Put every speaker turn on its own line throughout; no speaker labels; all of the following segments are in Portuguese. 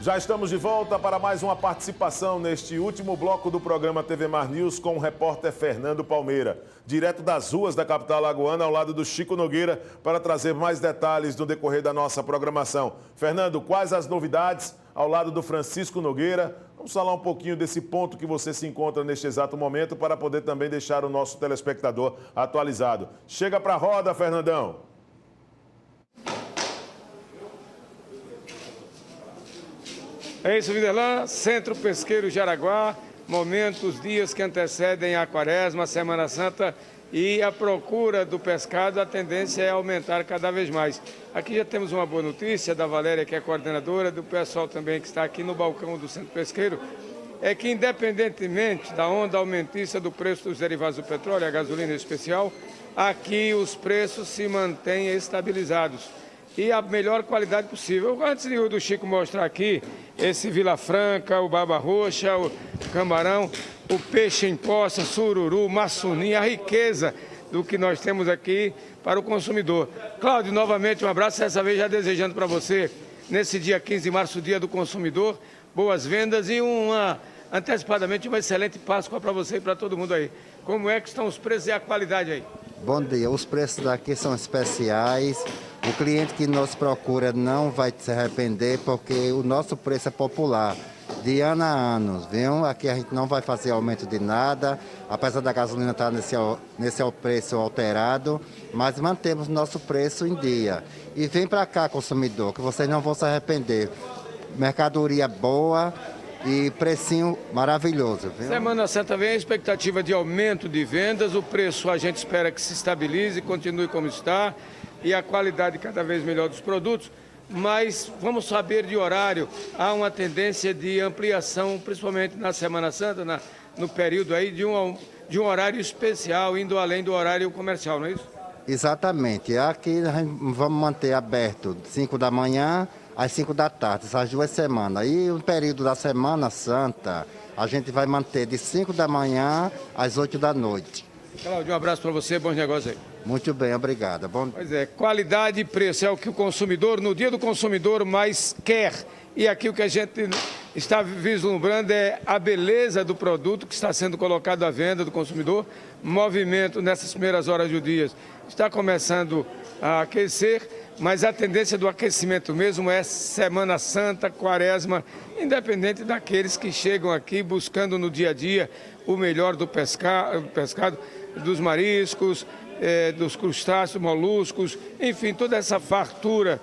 Já estamos de volta para mais uma participação neste último bloco do programa TV Mar News com o repórter Fernando Palmeira, direto das ruas da capital alagoana, ao lado do Chico Nogueira, para trazer mais detalhes no decorrer da nossa programação. Fernando, quais as novidades ao lado do Francisco Nogueira? Vamos falar um pouquinho desse ponto que você se encontra neste exato momento para poder também deixar o nosso telespectador atualizado. Chega para a roda, Fernandão.
É isso, Videlã, Centro Pesqueiro Jaraguá, momentos, dias que antecedem a Quaresma, a Semana Santa e a procura do pescado, a tendência é aumentar cada vez mais. Aqui já temos uma boa notícia da Valéria, que é coordenadora, do pessoal também que está aqui no balcão do Centro Pesqueiro, é que independentemente da onda aumentista do preço dos derivados do petróleo, a gasolina em especial, aqui os preços se mantêm estabilizados e a melhor qualidade possível. Antes do Chico mostrar aqui esse Vila Franca, o baba roxa, o camarão, o peixe em poça, sururu, maçunim, a riqueza do que nós temos aqui para o consumidor. Cláudio, novamente um abraço, dessa vez já desejando para você, nesse dia 15 de março, dia do consumidor, boas vendas e antecipadamente uma excelente Páscoa para você e para todo mundo aí. Como é que estão os preços e a qualidade aí?
Bom dia, os preços daqui são especiais. O cliente que nos procura não vai se arrepender porque o nosso preço é popular, de ano a ano, viu? Aqui a gente não vai fazer aumento de nada, apesar da gasolina estar nesse preço alterado, mas mantemos nosso preço em dia. E vem para cá, consumidor, que vocês não vão se arrepender. Mercadoria boa e precinho maravilhoso, viu?
Semana Santa vem a expectativa de aumento de vendas, o preço a gente espera que se estabilize, continue como está e a qualidade cada vez melhor dos produtos, mas vamos saber de horário, há uma tendência de ampliação, principalmente na Semana Santa, no período aí de um horário especial, indo além do horário comercial, não é isso?
Exatamente, aqui vamos manter aberto de 5 da manhã às 5 da tarde, essas 2 semanas. E o período da Semana Santa, a gente vai manter de 5 da manhã às 8 da noite.
Cláudio, um abraço para você, bons negócios aí.
Muito bem, obrigado.
Pois é, qualidade e preço é o que o consumidor, no dia do consumidor, mais quer. E aqui o que a gente está vislumbrando é a beleza do produto que está sendo colocado à venda do consumidor. Movimento nessas primeiras horas do dia está começando a aquecer, mas a tendência do aquecimento mesmo é Semana Santa, Quaresma, independente daqueles que chegam aqui buscando no dia a dia o melhor do pescado, dos mariscos, dos crustáceos, moluscos, enfim, toda essa fartura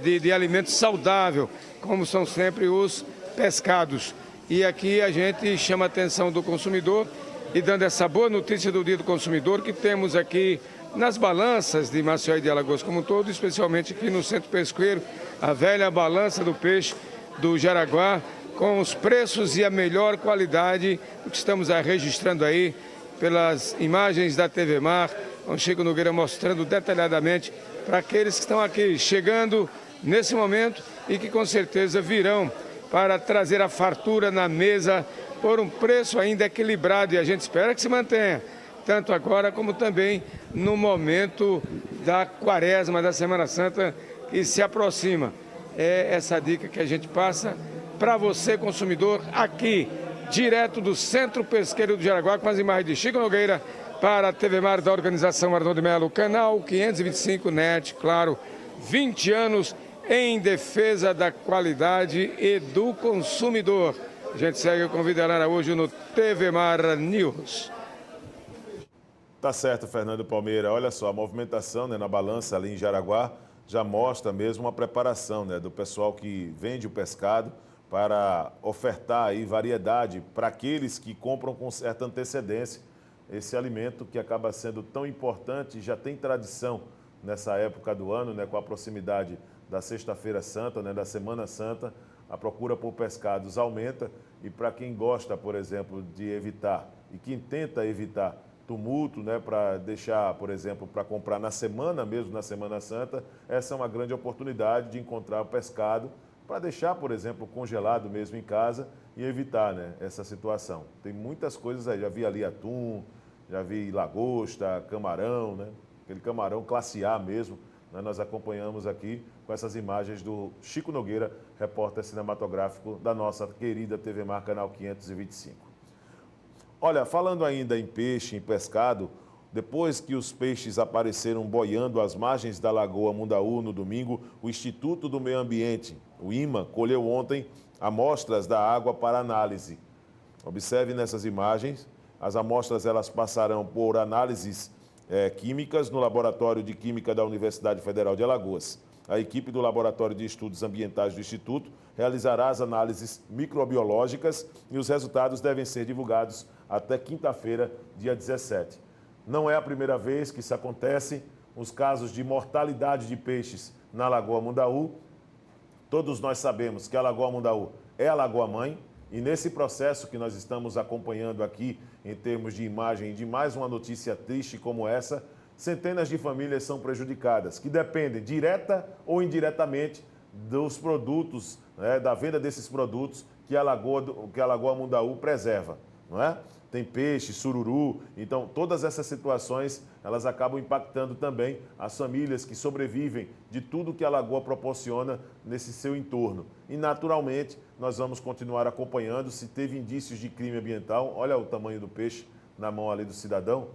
de alimento saudável, como são sempre os pescados. E aqui a gente chama a atenção do consumidor e dando essa boa notícia do Dia do Consumidor, que temos aqui nas balanças de Maceió e de Alagoas como um todo, especialmente aqui no Centro Pesqueiro, a velha balança do peixe do Jaraguá, com os preços e a melhor qualidade, o que estamos registrando aí pelas imagens da TV Mar, com o Chico Nogueira mostrando detalhadamente para aqueles que estão aqui chegando nesse momento e que com certeza virão para trazer a fartura na mesa por um preço ainda equilibrado, e a gente espera que se mantenha, tanto agora como também no momento da Quaresma, da Semana Santa, que se aproxima. É essa dica que a gente passa para você, consumidor, aqui, direto do Centro Pesqueiro do Jaraguá, com as imagens de Chico Nogueira, para a TV Mar da Organização Arnaldo de Melo, canal 525 NET, claro, 20 anos em defesa da qualidade e do consumidor. A gente segue com o Videlã Araújo no TV Mar News.
Tá certo, Fernando Palmeira. Olha só, a movimentação, né, na balança ali em Jaraguá já mostra mesmo uma preparação, né, do pessoal que vende o pescado para ofertar aí variedade para aqueles que compram com certa antecedência esse alimento que acaba sendo tão importante e já tem tradição nessa época do ano, né, com a proximidade da Sexta-feira Santa, né, da Semana Santa, a procura por pescados aumenta e para quem gosta, por exemplo, de evitar e quem tenta evitar tumulto, né, para deixar, por exemplo, para comprar na semana mesmo, na Semana Santa, essa é uma grande oportunidade de encontrar o pescado para deixar, por exemplo, congelado mesmo em casa e evitar, né, essa situação. Tem muitas coisas aí, já vi ali atum, já vi lagosta, camarão, né, aquele camarão classe A mesmo, né, nós acompanhamos aqui com essas imagens do Chico Nogueira, repórter cinematográfico da nossa querida TV Mar Canal 525. Olha, falando ainda em peixe, em pescado, depois que os peixes apareceram boiando às margens da Lagoa Mundaú no domingo, o Instituto do Meio Ambiente, o IMA, colheu ontem amostras da água para análise. Observe nessas imagens, as amostras elas passarão por análises químicas no Laboratório de Química da Universidade Federal de Alagoas. A equipe do Laboratório de Estudos Ambientais do Instituto realizará as análises microbiológicas e os resultados devem ser divulgados até quinta-feira, dia 17. Não é a primeira vez que isso acontece. Os casos de mortalidade de peixes na Lagoa Mundaú, todos nós sabemos que a Lagoa Mundaú é a Lagoa-Mãe, e nesse processo que nós estamos acompanhando aqui, em termos de imagem de mais uma notícia triste como essa, centenas de famílias são prejudicadas, que dependem direta ou indiretamente dos produtos, né, da venda desses produtos que a Lagoa Mundaú preserva, não é? Tem peixe, sururu, então todas essas situações elas acabam impactando também as famílias que sobrevivem de tudo que a lagoa proporciona nesse seu entorno. E naturalmente nós vamos continuar acompanhando se teve indícios de crime ambiental. Olha o tamanho do peixe na mão ali do cidadão,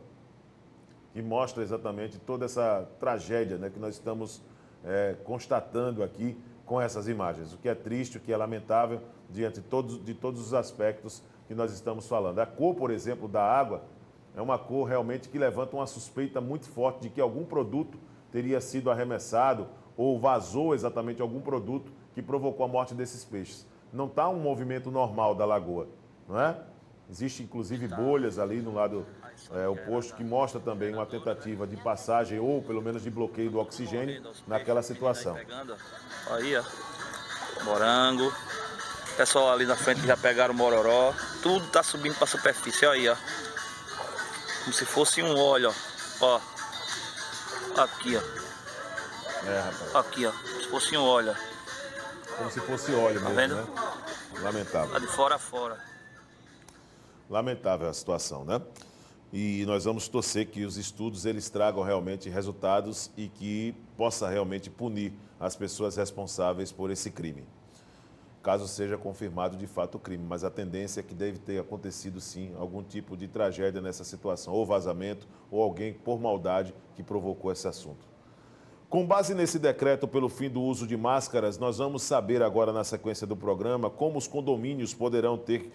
que mostra exatamente toda essa tragédia, né, que nós estamos constatando aqui com essas imagens. O que é triste, o que é lamentável diante de todos os aspectos que nós estamos falando. A cor, por exemplo, da água é uma cor realmente que levanta uma suspeita muito forte de que algum produto teria sido arremessado ou vazou exatamente algum produto que provocou a morte desses peixes. Não está um movimento normal da lagoa, não é? Existe inclusive bolhas ali no lado oposto que mostra também uma tentativa de passagem ou pelo menos de bloqueio do oxigênio naquela situação.
Aí, ó, morango. Pessoal ali na frente já pegaram o mororó. Tudo tá subindo para a superfície, olha aí, ó. Como se fosse um óleo, ó. Aqui, ó.
Rapaz.
Aqui, ó. Como se fosse um óleo.
Como se fosse óleo mesmo,
vendo?
Né? Lamentável.
Tá de fora a fora.
Lamentável a situação, né? E nós vamos torcer que os estudos eles tragam realmente resultados e que possa realmente punir as pessoas responsáveis por esse crime. Caso seja confirmado de fato o crime, mas a tendência é que deve ter acontecido sim algum tipo de tragédia nessa situação, ou vazamento, ou alguém por maldade que provocou esse assunto. Com base nesse decreto pelo fim do uso de máscaras, nós vamos saber agora na sequência do programa como os condomínios poderão ter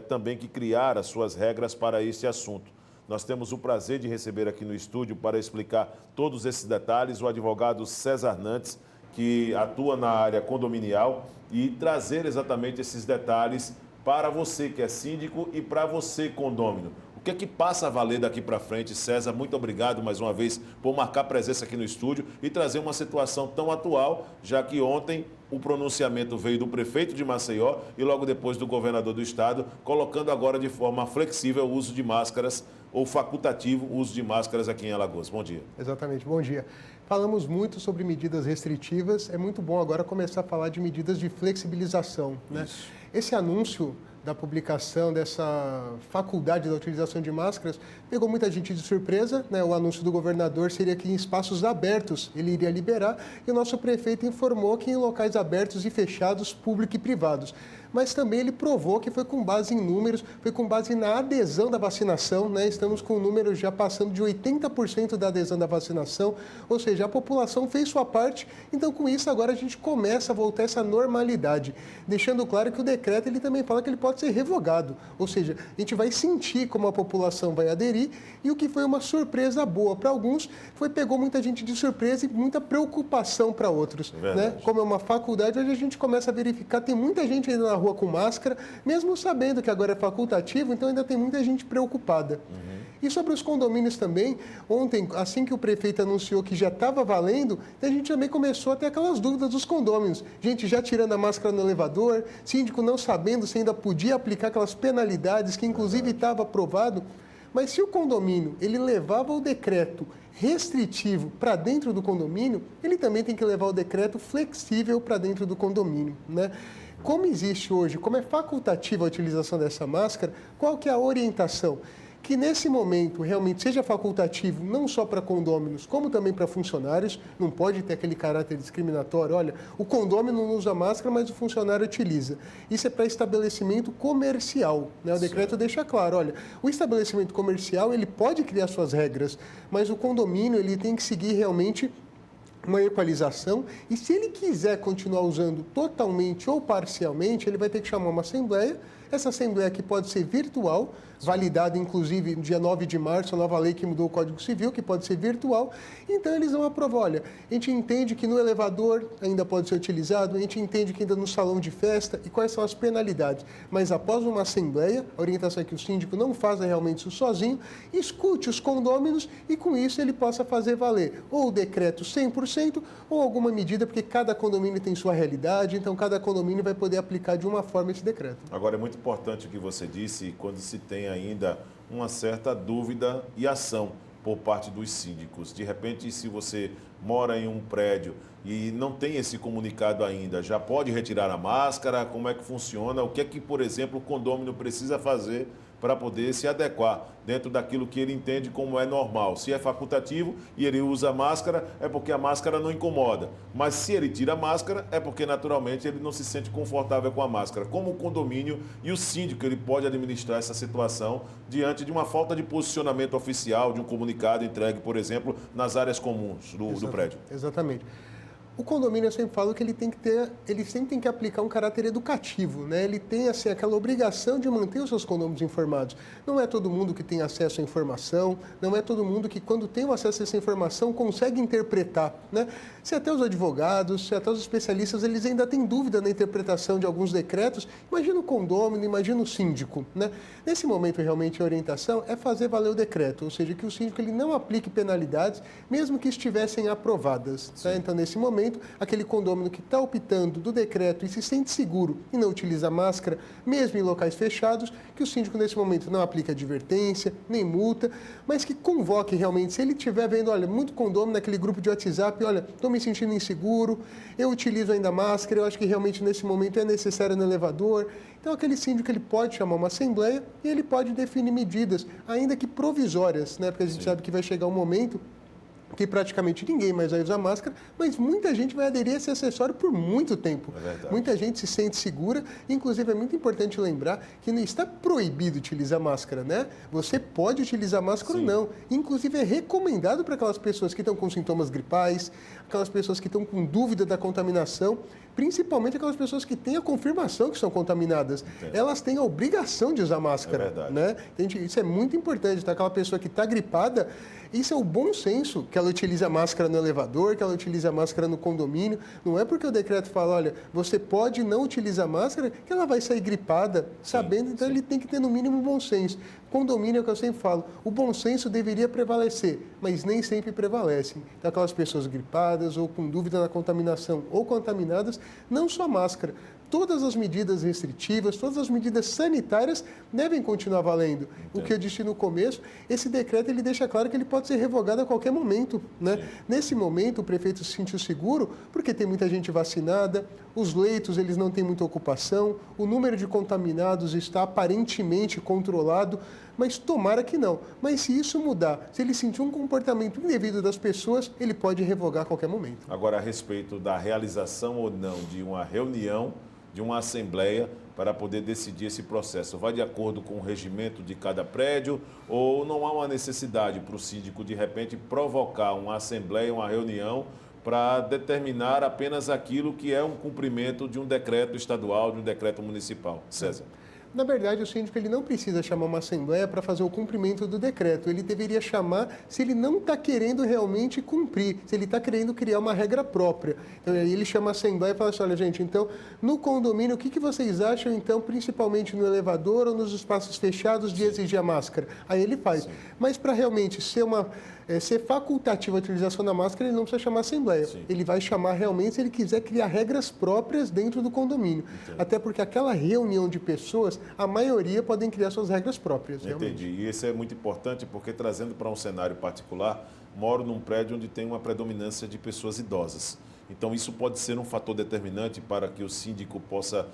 também que criar as suas regras para esse assunto. Nós temos o prazer de receber aqui no estúdio para explicar todos esses detalhes o advogado César Nantes, que atua na área condominial, e trazer exatamente esses detalhes para você que é síndico e para você, condômino. O que é que passa a valer daqui para frente? César, muito obrigado mais uma vez por marcar presença aqui no estúdio e trazer uma situação tão atual, já que ontem o pronunciamento veio do prefeito de Maceió e logo depois do governador do estado, colocando agora de forma flexível o uso de máscaras ou facultativo o uso de máscaras aqui em Alagoas. Bom dia.
Exatamente, bom dia. Falamos muito sobre medidas restritivas, é muito bom agora começar a falar de medidas de flexibilização, né? Esse anúncio da publicação dessa faculdade da utilização de máscaras pegou muita gente de surpresa, né? O anúncio do governador seria que em espaços abertos ele iria liberar e o nosso prefeito informou que em locais abertos e fechados, públicos e privados. Mas também ele provou que foi com base em números, foi com base na adesão da vacinação, né? Estamos com números já passando de 80% da adesão da vacinação, ou seja, a população fez sua parte, então com isso agora a gente começa a voltar a essa normalidade, deixando claro que o decreto ele também fala que ele pode ser revogado, ou seja, a gente vai sentir como a população vai aderir e o que foi uma surpresa boa para alguns, pegou muita gente de surpresa e muita preocupação para outros, né? Como é uma faculdade, hoje a gente começa a verificar, tem muita gente ainda na rua com máscara, mesmo sabendo que agora é facultativo, então ainda tem muita gente preocupada. E sobre os condomínios também, ontem, assim que o prefeito anunciou que já estava valendo, a gente também começou a ter aquelas dúvidas dos condôminos. Gente já tirando a máscara no elevador, síndico não sabendo se ainda podia aplicar aquelas penalidades que inclusive estava aprovado. Mas se o condomínio ele levava o decreto restritivo para dentro do condomínio, ele também tem que levar o decreto flexível para dentro do condomínio, né? Como existe hoje, como é facultativa a utilização dessa máscara, qual que é a orientação? que nesse momento realmente seja facultativo, não só para condôminos, como também para funcionários. Não pode ter aquele caráter discriminatório. Olha, o condômino não usa máscara, mas o funcionário utiliza. Isso é para estabelecimento comercial, né? O decreto deixa claro, olha, o estabelecimento comercial ele pode criar suas regras, mas o condomínio ele tem que seguir realmente uma equalização, e se ele quiser continuar usando totalmente ou parcialmente, ele vai ter que chamar uma assembleia. Essa assembleia que pode ser virtual, validada inclusive no dia 9 de março, a nova lei que mudou o Código Civil, que pode ser virtual. Então eles vão aprovar, olha, a gente entende que no elevador ainda pode ser utilizado, a gente entende que ainda no salão de festa, e quais são as penalidades. Mas após uma assembleia, a orientação é que o síndico não faça realmente isso sozinho, escute os condôminos e com isso ele possa fazer valer ou o decreto 100% ou alguma medida, porque cada condomínio tem sua realidade, então cada condomínio vai poder aplicar de uma forma esse decreto.
Agora, é muito importante o que você disse, quando se tem ainda uma certa dúvida e ação por parte dos síndicos. De repente, se você mora em um prédio e não tem esse comunicado ainda, já pode retirar a máscara? Como é que funciona? O que é que, por exemplo, o condômino precisa fazer para poder se adequar dentro daquilo que ele entende como é normal? Se é facultativo e ele usa máscara, é porque a máscara não incomoda. Mas se ele tira a máscara, é porque naturalmente ele não se sente confortável com a máscara. Como o condomínio e o síndico, ele pode administrar essa situação diante de uma falta de posicionamento oficial, de um comunicado entregue, por exemplo, nas áreas comuns do prédio.
Exatamente. O condomínio, eu sempre falo que ele sempre tem que aplicar um caráter educativo, né? Ele tem assim, aquela obrigação de manter os seus condôminos informados. Não é todo mundo que tem acesso à informação, não é todo mundo que, quando tem o acesso a essa informação, consegue interpretar, né? Se até os advogados, se até os especialistas, eles ainda têm dúvida na interpretação de alguns decretos, imagina o condômino, imagina o síndico, né? Nesse momento, realmente, a orientação é fazer valer o decreto, ou seja, que o síndico ele não aplique penalidades, mesmo que estivessem aprovadas, tá? Então, nesse momento, aquele condômino que está optando do decreto e se sente seguro e não utiliza máscara, mesmo em locais fechados, que o síndico nesse momento não aplica advertência, nem multa, mas que convoque realmente, se ele estiver vendo, olha, muito condômino naquele grupo de WhatsApp, olha, estou me sentindo inseguro, eu utilizo ainda máscara, eu acho que realmente nesse momento é necessário no elevador. Então, aquele síndico ele pode chamar uma assembleia e ele pode definir medidas, ainda que provisórias, né? Porque a gente sabe que vai chegar um momento que praticamente ninguém mais vai usar máscara, mas muita gente vai aderir a esse acessório por muito tempo. Muita gente se sente segura, inclusive é muito importante lembrar que não está proibido utilizar máscara, né? Você pode utilizar máscara ou não. Inclusive é recomendado para aquelas pessoas que estão com sintomas gripais, aquelas pessoas que estão com dúvida da contaminação, principalmente aquelas pessoas que têm a confirmação que são contaminadas. Entendi. Elas têm a obrigação de usar máscara, né? Isso é muito importante, tá? Aquela pessoa que está gripada, isso é o bom senso, que ela utiliza máscara no elevador, que ela utiliza máscara no condomínio. Não é porque o decreto fala, olha, você pode não utilizar máscara, que ela vai sair gripada, sabendo. Então, ele tem que ter, no mínimo, bom senso. Condomínio é o que eu sempre falo, o bom senso deveria prevalecer, mas nem sempre prevalece. Então, aquelas pessoas gripadas ou com dúvida na contaminação ou contaminadas, não só máscara. Todas as medidas restritivas, todas as medidas sanitárias devem continuar valendo. Entendi. O que eu disse no começo, esse decreto ele deixa claro que ele pode ser revogado a qualquer momento, né? Nesse momento, o prefeito se sentiu seguro porque tem muita gente vacinada, os leitos eles não têm muita ocupação, o número de contaminados está aparentemente controlado, mas tomara que não. Mas se isso mudar, se ele sentir um comportamento indevido das pessoas, ele pode revogar a qualquer momento.
Agora, a respeito da realização ou não de uma reunião, de uma assembleia para poder decidir esse processo, vai de acordo com o regimento de cada prédio ou não há uma necessidade para o síndico, de repente, provocar uma assembleia, uma reunião para determinar apenas aquilo que é um cumprimento de um decreto estadual, de um decreto municipal? César.
Na verdade, o síndico ele não precisa chamar uma assembleia para fazer o cumprimento do decreto. Ele deveria chamar se ele não está querendo realmente cumprir, se ele está querendo criar uma regra própria. Então, aí ele chama a assembleia e fala assim, olha, gente, então, no condomínio, o que vocês acham, então, principalmente no elevador ou nos espaços fechados, de exigir a máscara? Aí ele faz. Sim. Mas para realmente ser facultativa a utilização da máscara, ele não precisa chamar a assembleia. Sim. Ele vai chamar realmente se ele quiser criar regras próprias dentro do condomínio. Entendi. Até porque aquela reunião de pessoas, a maioria podem criar suas regras próprias.
Entendi. E isso é muito importante porque, trazendo para um cenário particular, moro num prédio onde tem uma predominância de pessoas idosas. Então, isso pode ser um fator determinante para que o síndico possa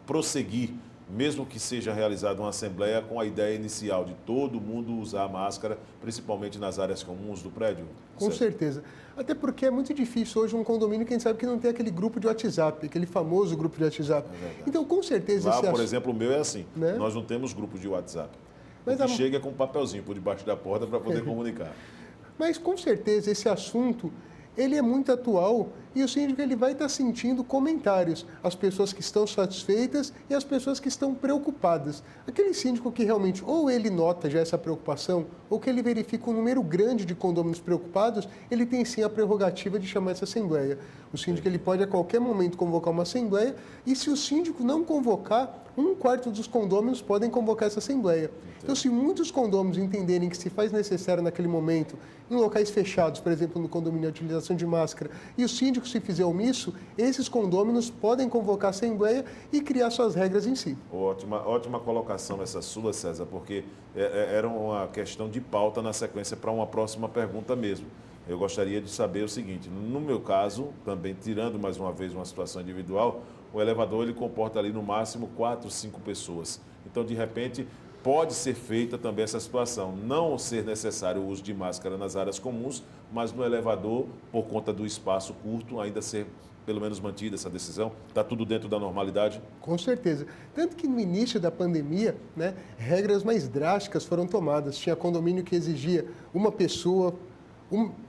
prosseguir mesmo que seja realizada uma assembleia com a ideia inicial de todo mundo usar máscara, principalmente nas áreas comuns do prédio?
Com certeza. Até porque é muito difícil hoje um condomínio, quem sabe que não tem aquele grupo de WhatsApp, aquele famoso grupo de WhatsApp. Então, com certeza...
Lá, por exemplo, o meu é assim,
né?
Nós não temos grupo de WhatsApp.
Mas
o que chega é com um papelzinho por debaixo da porta para poder comunicar.
Mas, com certeza, esse assunto, ele é muito atual e o síndico ele vai estar sentindo comentários, as pessoas que estão satisfeitas e as pessoas que estão preocupadas. Aquele síndico que realmente ou ele nota já essa preocupação ou que ele verifica um número grande de condôminos preocupados, ele tem sim a prerrogativa de chamar essa assembleia. O síndico ele pode a qualquer momento convocar uma assembleia e se o síndico não convocar, 1/4 dos condôminos podem convocar essa assembleia. Então, se muitos condôminos entenderem que se faz necessário naquele momento, em locais fechados, por exemplo, no condomínio, a utilização de máscara, e o síndico se fizer omisso, esses condôminos podem convocar a assembleia e criar suas regras em si.
Ótima colocação essa sua, César, porque era uma questão de pauta na sequência para uma próxima pergunta mesmo. Eu gostaria de saber o seguinte, no meu caso, também tirando mais uma vez uma situação individual, o elevador ele comporta ali no máximo 4, 5 pessoas. Então, de repente, pode ser feita também essa situação, não ser necessário o uso de máscara nas áreas comuns, mas no elevador, por conta do espaço curto, ainda ser pelo menos mantida essa decisão? Está tudo dentro da normalidade?
Com certeza. Tanto que no início da pandemia, né, regras mais drásticas foram tomadas. Tinha condomínio que exigia uma pessoa,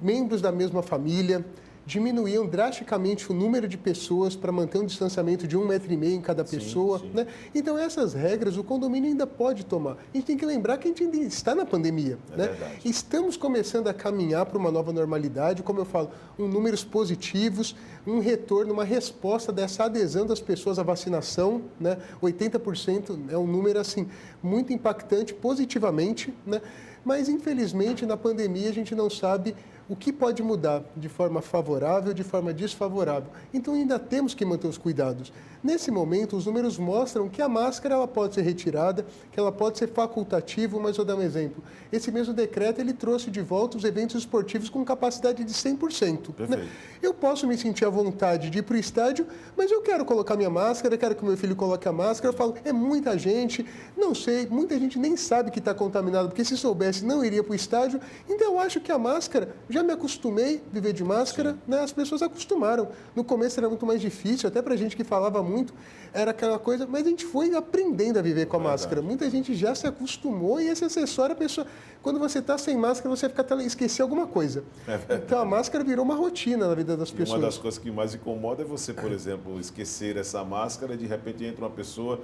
membros da mesma família, diminuíam drasticamente o número de pessoas para manter um distanciamento de 1,5 m em cada pessoa. Sim. Né? Então, essas regras o condomínio ainda pode tomar. A gente tem que lembrar que a gente ainda está na pandemia. Né? Estamos começando a caminhar para uma nova normalidade, como eu falo, números positivos, um retorno, uma resposta dessa adesão das pessoas à vacinação. Né? 80% é um número assim, muito impactante positivamente, né? Mas, infelizmente, na pandemia a gente não sabe o que pode mudar de forma favorável, de forma desfavorável. Então, ainda temos que manter os cuidados. Nesse momento, os números mostram que a máscara ela pode ser retirada, que ela pode ser facultativa, mas vou dar um exemplo. Esse mesmo decreto, ele trouxe de volta os eventos esportivos com capacidade de 100%. Né? Eu posso me sentir à vontade de ir para o estádio, mas eu quero colocar minha máscara, quero que o meu filho coloque a máscara. Eu falo, é muita gente, não sei, muita gente nem sabe que está contaminado, porque se soubesse não iria para o estádio. Então, eu acho que a máscara, já me acostumei a viver de máscara, né? As pessoas acostumaram. No começo era muito mais difícil, até para a gente que falava muito, era aquela coisa, mas a gente foi aprendendo a viver com a máscara. Muita gente já se acostumou e esse acessório, a pessoa, quando você está sem máscara, você fica até esquecer alguma coisa. Então a máscara virou uma rotina na vida das pessoas.
Uma das coisas que mais incomoda é você, por exemplo, esquecer essa máscara e de repente entra uma pessoa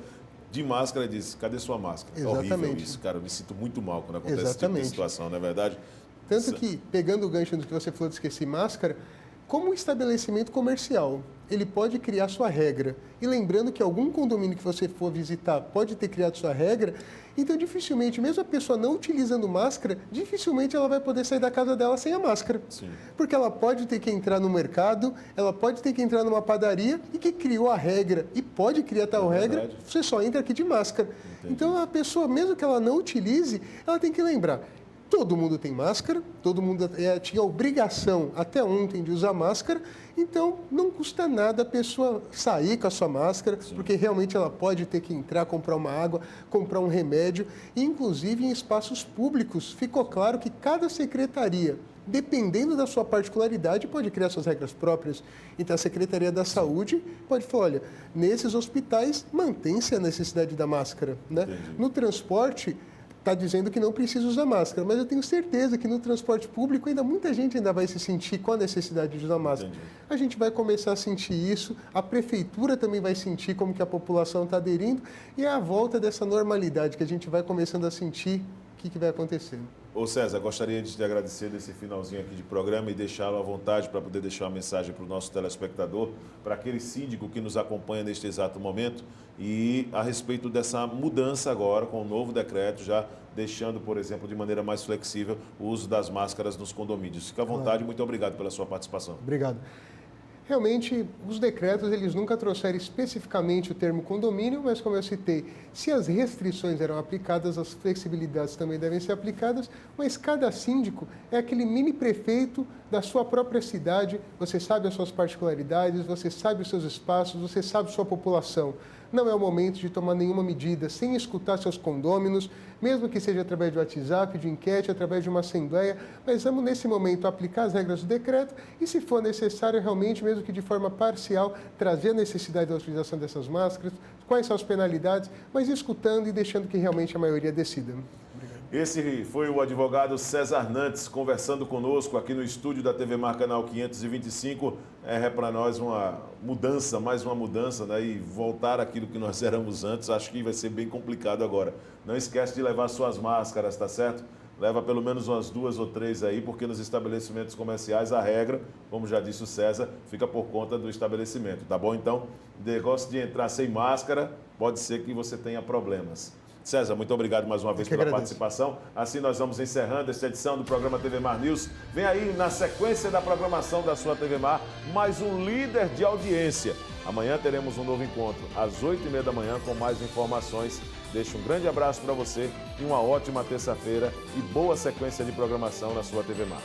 de máscara e diz, cadê sua máscara?
Exatamente.
É horrível isso, cara. Eu me sinto muito mal quando acontece esse tipo de situação, não é verdade?
Tanto que, pegando o gancho do que você falou de esquecer máscara, como um estabelecimento comercial, ele pode criar sua regra. E lembrando que algum condomínio que você for visitar pode ter criado sua regra, então dificilmente, mesmo a pessoa não utilizando máscara, dificilmente ela vai poder sair da casa dela sem a máscara. Sim. Porque ela pode ter que entrar no mercado, ela pode ter que entrar numa padaria e que criou a regra e pode criar tal regra, você só entra aqui de máscara. Entendi. Então a pessoa, mesmo que ela não utilize, ela tem que lembrar. Todo mundo tem máscara, todo mundo tinha obrigação até ontem de usar máscara, então não custa nada a pessoa sair com a sua máscara, Sim. porque realmente ela pode ter que entrar, comprar uma água, comprar um remédio, e inclusive em espaços públicos ficou claro que cada secretaria, dependendo da sua particularidade, pode criar suas regras próprias. Então, a Secretaria da Saúde pode falar, olha, nesses hospitais mantém-se a necessidade da máscara. Né? No transporte, está dizendo que não precisa usar máscara, mas eu tenho certeza que no transporte público muita gente ainda vai se sentir com a necessidade de usar máscara. Entendi. A gente vai começar a sentir isso, a prefeitura também vai sentir como que a população está aderindo e é a volta dessa normalidade que a gente vai começando a sentir o que vai acontecendo.
Ô César, gostaria de te agradecer desse finalzinho aqui de programa e deixá-lo à vontade para poder deixar uma mensagem para o nosso telespectador, para aquele síndico que nos acompanha neste exato momento e a respeito dessa mudança agora com o novo decreto, já deixando, por exemplo, de maneira mais flexível o uso das máscaras nos condomínios. Fique à vontade, Muito obrigado pela sua participação.
Obrigado. Realmente, os decretos, eles nunca trouxeram especificamente o termo condomínio, mas como eu citei, se as restrições eram aplicadas, as flexibilidades também devem ser aplicadas, mas cada síndico é aquele mini prefeito da sua própria cidade, você sabe as suas particularidades, você sabe os seus espaços, você sabe sua população. Não é o momento de tomar nenhuma medida sem escutar seus condôminos, mesmo que seja através de WhatsApp, de enquete, através de uma assembleia, mas vamos nesse momento aplicar as regras do decreto e, se for necessário, realmente, mesmo que de forma parcial, trazer a necessidade da utilização dessas máscaras, quais são as penalidades, mas escutando e deixando que realmente a maioria decida.
Esse foi o advogado César Nantes conversando conosco aqui no estúdio da TV Mar Canal 525. É para nós uma mudança, mais uma mudança, né? E voltar àquilo que nós éramos antes, acho que vai ser bem complicado agora. Não esquece de levar suas máscaras, tá certo? Leva pelo menos umas 2 ou 3 aí, porque nos estabelecimentos comerciais a regra, como já disse o César, fica por conta do estabelecimento, tá bom? Então, negócio de entrar sem máscara, pode ser que você tenha problemas. César, muito obrigado mais uma vez pela participação. Assim nós vamos encerrando esta edição do programa TV Mar News. Vem aí, na sequência da programação da sua TV Mar, mais um líder de audiência. Amanhã teremos um novo encontro, às 8h30 da manhã, com mais informações. Deixo um grande abraço para você e uma ótima terça-feira e boa sequência de programação na sua TV Mar.